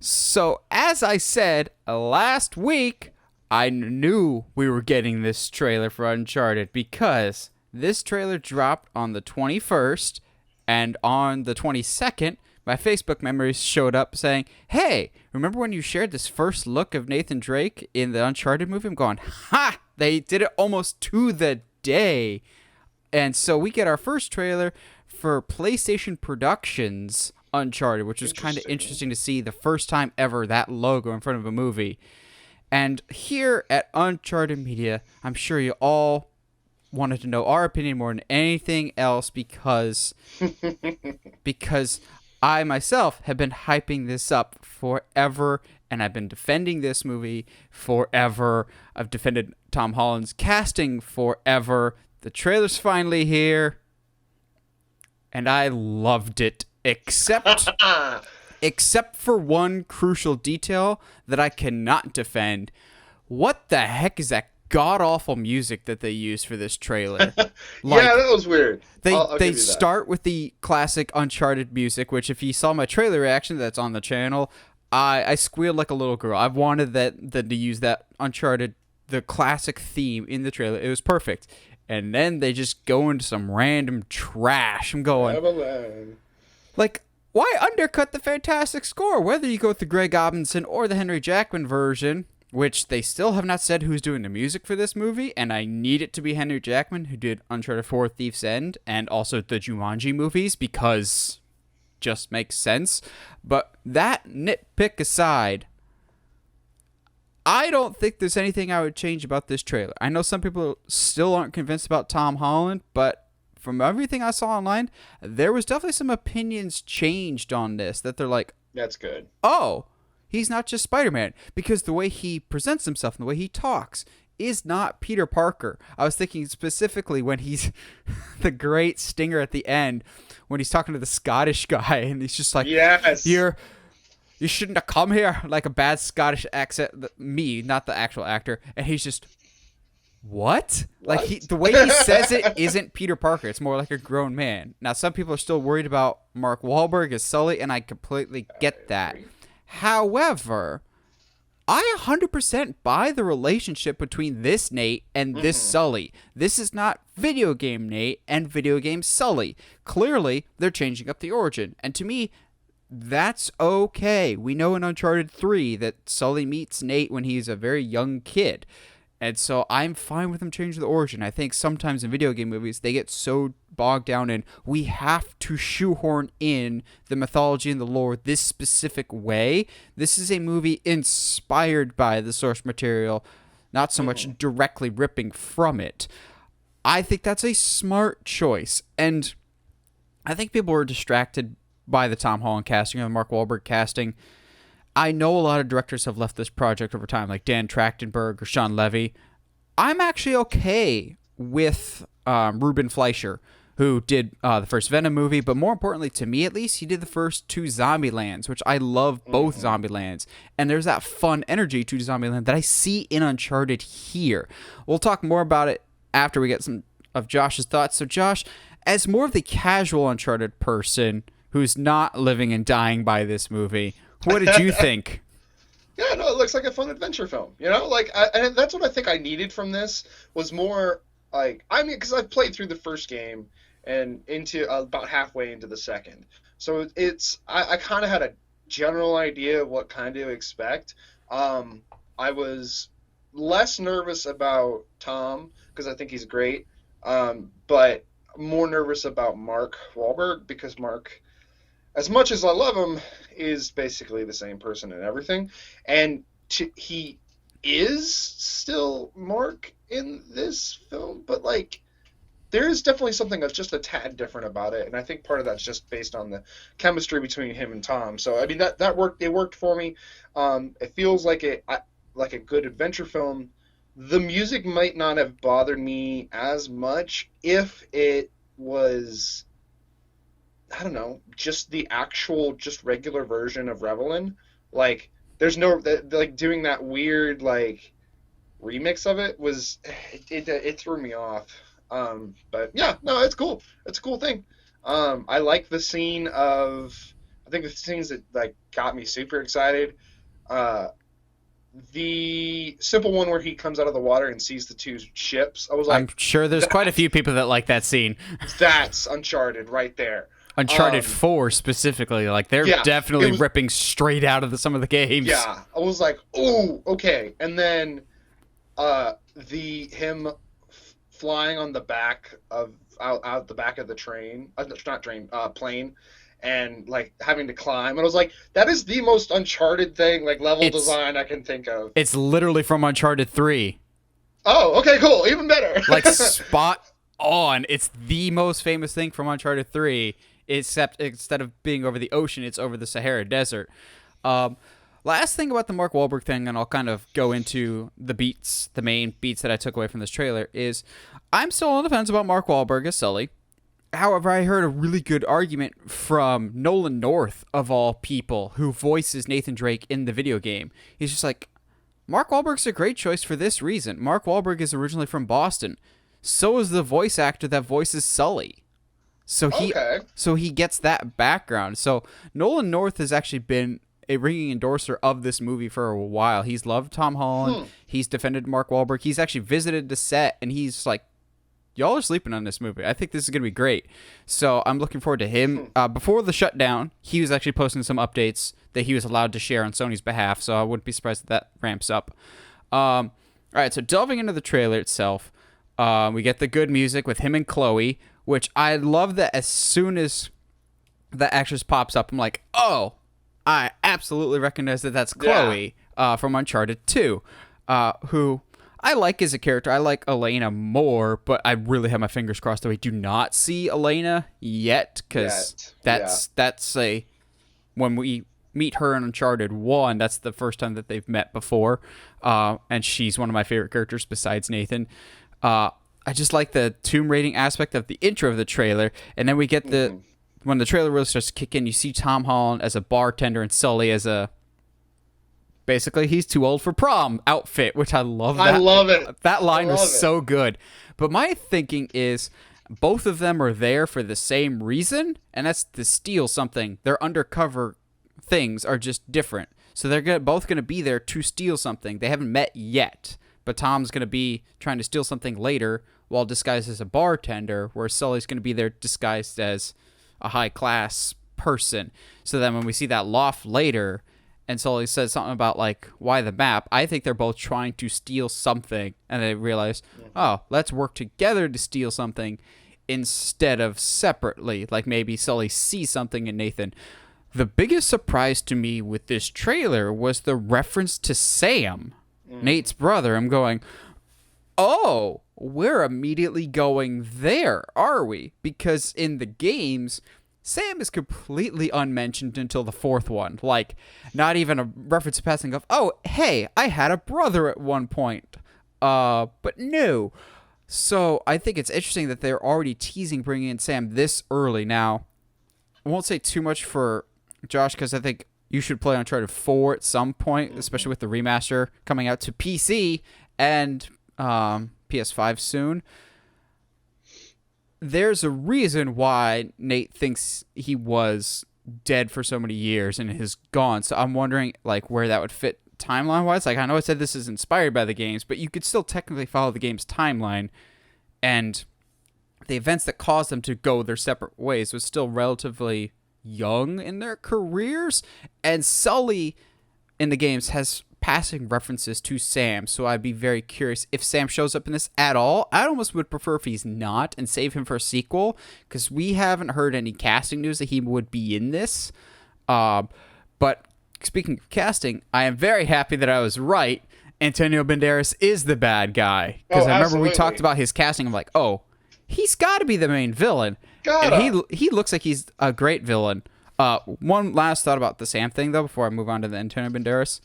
So, as I said last week, I knew we were getting this trailer for Uncharted because this trailer dropped on the 21st, and on the 22nd, my Facebook memories showed up saying, "Hey, remember when you shared this first look of Nathan Drake in the Uncharted movie?" I'm going, "Ha! They did it almost to the day." And so we get our first trailer for PlayStation Productions Uncharted, which was kind of interesting to see the first time ever that logo in front of a movie. And here at Uncharted Media, I'm sure you all wanted to know our opinion more than anything else because I myself have been hyping this up forever, and I've been defending this movie forever. I've defended Tom Holland's casting forever. The trailer's finally here, and I loved it, except for one crucial detail that I cannot defend. What the heck is that god-awful music that they used for this trailer? Yeah, that was weird. I'll They give you that. start with the classic Uncharted music, which if you saw my trailer reaction that's on the channel, I squealed like a little girl. I wanted them to use that Uncharted, the classic theme in the trailer. It was perfect. And then they just go into some random trash. I'm going, like, why undercut the fantastic score? Whether you go with the Greg Robinson or the Henry Jackman version, which they still have not said who's doing the music for this movie, and I need it to be Henry Jackman, who did Uncharted 4, Thief's End, and also the Jumanji movies, because just makes sense. But that nitpick aside, I don't think there's anything I would change about this trailer. I know some people still aren't convinced about Tom Holland, but from everything I saw online, there was definitely some opinions changed on this, that they're like, That's good. oh, he's not just Spider-Man, because the way he presents himself and the way he talks is not Peter Parker. I was thinking specifically when he's the great stinger at the end, when he's talking to the Scottish guy, and he's just like, Yes. You shouldn't have come here, like a bad Scottish accent, me, not the actual actor, and he's just, what? Like, the way he says it isn't Peter Parker. It's more like a grown man. Now, some people are still worried about Mark Wahlberg as Sully, and I completely get that. However, I 100% buy the relationship between this Nate and this Sully. This is not video game Nate and video game Sully. Clearly, they're changing up the origin. And to me, that's okay. We know in Uncharted 3 that Sully meets Nate when he's a very young kid. And so I'm fine with them changing the origin. I think sometimes in video game movies, they get so bogged down in, we have to shoehorn in the mythology and the lore this specific way. This is a movie inspired by the source material, not so much directly ripping from it. I think that's a smart choice. And I think people were distracted by the Tom Holland casting or the Mark Wahlberg casting. I know a lot of directors have left this project over time, like Dan Trachtenberg or Sean Levy. I'm actually okay with Ruben Fleischer, who did the first Venom movie, but more importantly, to me at least, he did the first two Zombielands, which I love both Zombielands. And there's that fun energy to Zombieland that I see in Uncharted here. We'll talk more about it after we get some of Josh's thoughts. So Josh, as more of the casual Uncharted person who's not living and dying by this movie, what did you think? Yeah, no, it looks like a fun adventure film. You know, like, and that's what I think I needed from this was more like, I mean, because I've played through the first game and into about halfway into the second, so I kind of had a general idea of what kind to expect. I was less nervous about Tom because I think he's great, but more nervous about Mark Wahlberg because Mark, as much as I love him, is basically the same person in everything. And he is still Mark in this film, but, like, there is definitely something that's just a tad different about it. And I think part of that's just based on the chemistry between him and Tom. So, I mean, that worked. It worked for me. It feels like a good adventure film. The music might not have bothered me as much if it was, I don't know, just the actual, just regular version of Revelin. Like, there's no, like, doing that weird, like, remix of it was, it threw me off. But yeah, no, it's cool. It's a cool thing. I like the scene of, I think the scenes that like got me super excited. Uh, the simple one where he comes out of the water and sees the two ships. I was I'm like, sure there's quite a few people that like that scene. that's Uncharted right there. Uncharted 4 specifically, like they're definitely ripping straight out of some of the games. Yeah, I was like, oh, okay. And then him flying on the back of out the back of the train, plane, and like having to climb. And I was like, that is the most Uncharted thing, like level design I can think of. It's literally from Uncharted 3. Oh, okay, cool, even better. Like spot on. It's the most famous thing from Uncharted 3. Except instead of being over the ocean, it's over the Sahara Desert. Last thing about the Mark Wahlberg thing, and I'll kind of go into the main beats that I took away from this trailer, is I'm still on the fence about Mark Wahlberg as Sully. However, I heard a really good argument from Nolan North, of all people, who voices Nathan Drake in the video game. He's just like, Mark Wahlberg's a great choice for this reason. Mark Wahlberg is originally from Boston. So is the voice actor that voices Sully. So he gets that background. So Nolan North has actually been a ringing endorser of this movie for a while. He's loved Tom Holland. He's defended Mark Wahlberg. He's actually visited the set, and he's like, y'all are sleeping on this movie. I think this is going to be great. So I'm looking forward to him. Before the shutdown, he was actually posting some updates that he was allowed to share on Sony's behalf, so I wouldn't be surprised if that ramps up. All right, so delving into the trailer itself, we get the good music with him and Chloe, which I love that as soon as the actress pops up, I'm like, oh, I absolutely recognize that that's Chloe from Uncharted 2, who I like as a character. I like Elena more, but I really have my fingers crossed that we do not see Elena yet, because that's when we meet her in Uncharted 1, that's the first time that they've met before, and she's one of my favorite characters besides Nathan. I just like the tomb raiding aspect of the intro of the trailer, and then we get when the trailer really starts to kick in, you see Tom Holland as a bartender and Sully as a basically he's too old for prom outfit, which I love. I love it. That line was so good. But my thinking is both of them are there for the same reason, and that's to steal something. Their undercover things are just different. So they're both going to be there to steal something. They haven't met yet, but Tom's going to be trying to steal something later while disguised as a bartender, where Sully's going to be there disguised as a high-class person. So then when we see that loft later, and Sully says something about, like, why the map, I think they're both trying to steal something, and they realize, oh, let's work together to steal something instead of separately. Like, maybe Sully sees something in Nathan. The biggest surprise to me with this trailer was the reference to Sam, Nate's brother. I'm going, oh, we're immediately going there, are we? Because in the games, Sam is completely unmentioned until the fourth one. Like, not even a reference to passing of, oh, hey, I had a brother at one point. But no. So I think it's interesting that they're already teasing bringing in Sam this early. Now, I won't say too much for Josh, because I think you should play Uncharted 4 at some point, especially with the remaster coming out to PC and PS5 soon. There's a reason why Nate thinks he was dead for so many years and is gone. So I'm wondering, like, where that would fit timeline-wise. Like, I know I said this is inspired by the games, but you could still technically follow the game's timeline, and the events that caused them to go their separate ways was still relatively young in their careers. And Sully in the games has passing references to Sam, so I'd be very curious if Sam shows up in this at all. I almost would prefer if he's not and save him for a sequel, because we haven't heard any casting news that he would be in this. But speaking of casting, I am very happy that I was right. Antonio Banderas is the bad guy, because I remember we talked about his casting. I'm like, oh, he's got to be the main villain. And he looks like he's a great villain. One last thought about the Sam thing, though, before I move on to the Antonio Banderas.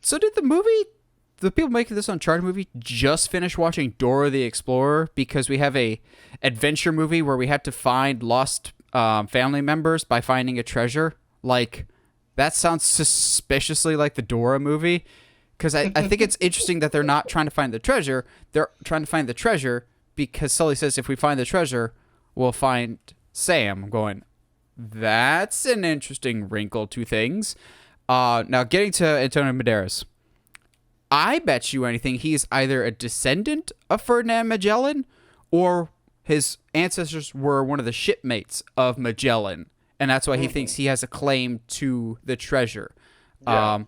So did the people making this Uncharted movie just finish watching Dora the Explorer, because we have a adventure movie where we had to find lost family members by finding a treasure? Like, that sounds suspiciously like the Dora movie, because I think it's interesting that they're not trying to find the treasure. They're trying to find the treasure because Sully says if we find the treasure, we'll find Sam. I'm going, That's an interesting wrinkle to things. Now, getting to Antonio Banderas. I bet you anything he's either a descendant of Ferdinand Magellan or his ancestors were one of the shipmates of Magellan. And that's why he thinks he has a claim to the treasure. Yeah.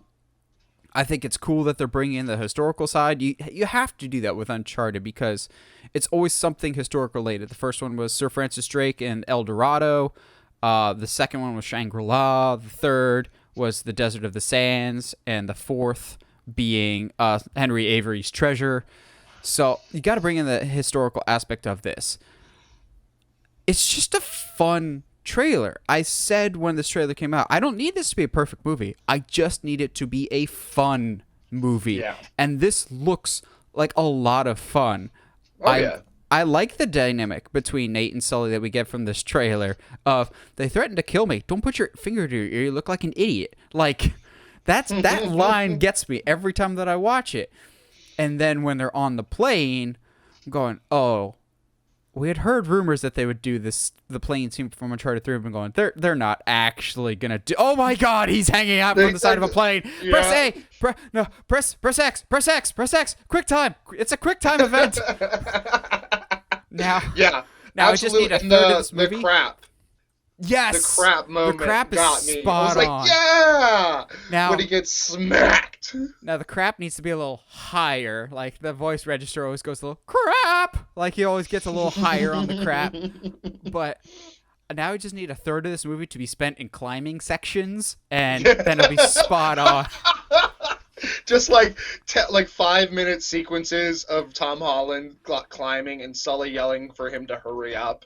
I think it's cool that they're bringing in the historical side. You have to do that with Uncharted because it's always something historic related. The first one was Sir Francis Drake and El Dorado. The second one was Shangri-La. The third was the Desert of the Sands. And the fourth being Henry Avery's treasure. So you got to bring in the historical aspect of this. It's just a fun trailer. I said when this trailer came out, I don't need this to be a perfect movie. I just need it to be a fun movie. Yeah. And this looks like a lot of fun. Yeah. I like the dynamic between Nate and Sully that we get from this trailer of they threatened to kill me. Don't put your finger to your ear. You look like an idiot. Like that line gets me every time that I watch it. And then when they're on the plane, I'm going, oh, we had heard rumors that they would do this. The plane scene from Uncharted 3 have been going, they're not actually going to do. Oh my God, he's hanging out from the side of a plane. Yeah. Press A. Press X. Press X. Press X. Quick time. It's a quick time event. Now, Yeah. Now absolutely. I just need a third of this movie. The crap. Yes. The crap moment The crap is got me. spot I was like, on. yeah! Now, when he gets smacked. Now the crap needs to be a little higher. Like the voice register always goes a little crap. Like he always gets a little higher on the crap. But now we just need a third of this movie to be spent in climbing sections, and then it'll be spot on. Just like 5-minute sequences of Tom Holland climbing and Sully yelling for him to hurry up.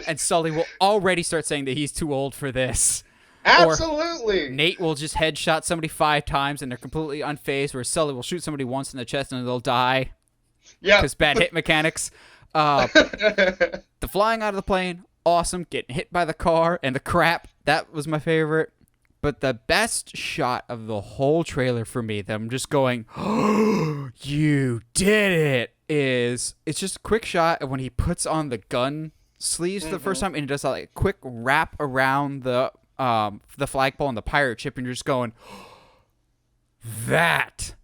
And Sully will already start saying that he's too old for this. Absolutely. Or Nate will just headshot somebody 5 times and they're completely unfazed, where Sully will shoot somebody once in the chest and they'll die. Yeah. Because bad hit mechanics. The flying out of the plane, awesome. Getting hit by the car and the crap, that was my favorite. But the best shot of the whole trailer for me, that I'm just going, oh, you did it, is it's just a quick shot of when he puts on the gun sleeves for the first time and he does like a quick wrap around the flagpole and the pirate ship, and you're just going, that's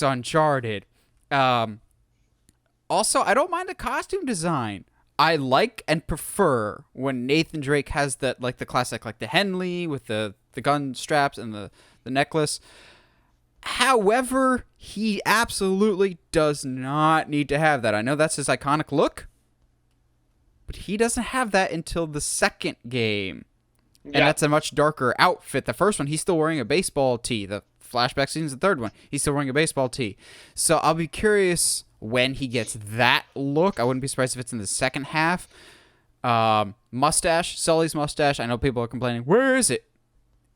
Uncharted. Also, I don't mind the costume design. I like and prefer when Nathan Drake has that, like the classic, like the Henley with the gun straps and the necklace. However, he absolutely does not need to have that. I know that's his iconic look, but he doesn't have that until the second game. And that's a much darker outfit. The first one, he's still wearing a baseball tee. The flashback scene's the third one. He's still wearing a baseball tee. So I'll be curious when he gets that look. I wouldn't be surprised if it's in the second half. Mustache, Sully's mustache. I know people are complaining, where is it?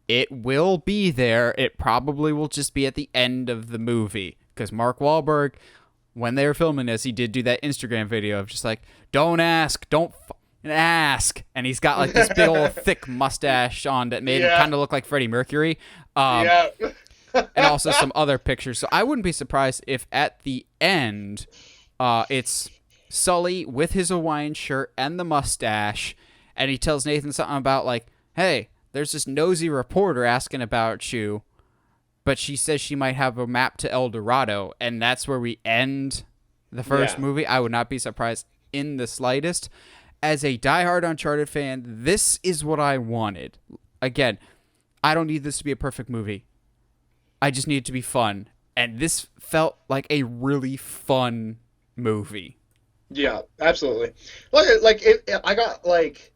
It will be there. It probably will just be at the end of the movie. Because Mark Wahlberg, when they were filming this, he did do that Instagram video of just like, don't ask, don't ask. And he's got like this big old thick mustache on that made him kind of look like Freddie Mercury. And also some other pictures. So I wouldn't be surprised if at the end, it's Sully with his Hawaiian shirt and the mustache, and he tells Nathan something about like, hey, there's this nosy reporter asking about you, but she says she might have a map to El Dorado, and that's where we end the first movie. I would not be surprised in the slightest. As a diehard Uncharted fan, this is what I wanted. Again, I don't need this to be a perfect movie. I just need it to be fun. And this felt like a really fun movie. Yeah, absolutely. I got like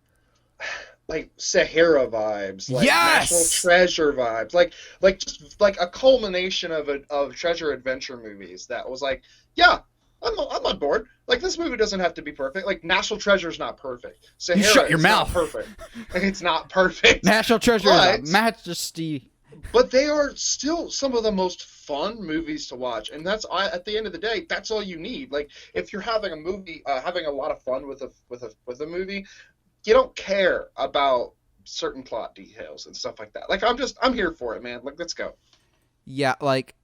Sahara vibes, like National Treasure vibes, like just like a culmination of treasure adventure movies. That was like, yeah, I'm on board. Like, this movie doesn't have to be perfect. Like, National Treasure's not perfect. Sahara, you shut your mouth. Not perfect. It's not perfect. National Treasure is a majesty. But they are still some of the most fun movies to watch, and at the end of the day, that's all you need. Like, if you're having a movie, having a lot of fun with a movie, you don't care about certain plot details and stuff like that. Like, I'm here for it, man. Like, let's go. Yeah, like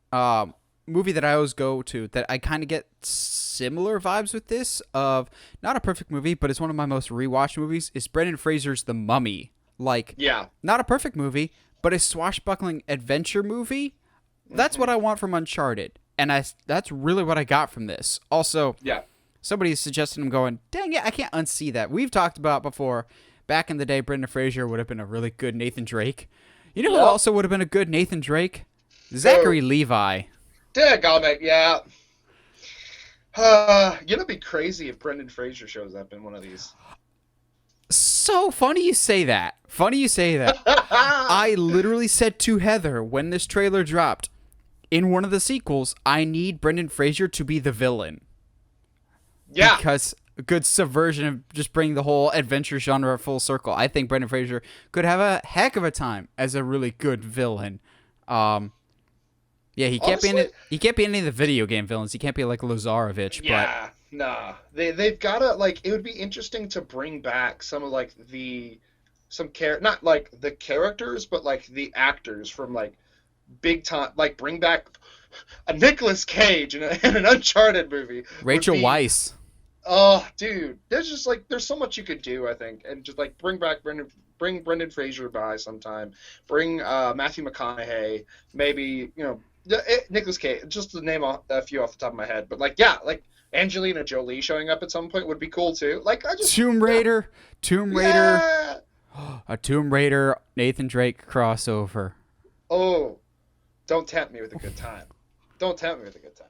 movie that I always go to that I kind of get similar vibes with this of not a perfect movie, but it's one of my most rewatched movies is Brendan Fraser's The Mummy. Like, Yeah. not a perfect movie, but a swashbuckling adventure movie. That's what I want from Uncharted. And that's really what I got from this. Also, Yeah. somebody suggested I'm going, dang it, I can't unsee that. We've talked about before, back in the day, Brendan Fraser would have been a really good Nathan Drake. You know who also would have been a good Nathan Drake? Zachary Levi. Dadgummit, yeah. It'd be crazy if Brendan Fraser shows up in one of these. So funny you say that. I literally said to Heather when this trailer dropped, in one of the sequels, I need Brendan Fraser to be the villain. Yeah. Because a good subversion of just bringing the whole adventure genre full circle. I think Brendan Fraser could have a heck of a time as a really good villain. Yeah, he can't be in it. He can't be any of the video game villains. He can't be like Lazarovich. Yeah, nah. They've gotta like. It would be interesting to bring back some of like not like the characters, but like the actors from like big time. Like bring back a Nicolas Cage in an Uncharted movie. Rachel Weisz. Oh, dude, there's so much you could do. I think, and just like bring Brendan Fraser by sometime. Bring Matthew McConaughey. Maybe Nicolas Cage, just to name a few off the top of my head, but like Angelina Jolie showing up at some point would be cool too. Like Tomb Raider, yeah. a Tomb Raider Nathan Drake crossover. Oh, don't tempt me with a good time. Don't tempt me with a good time.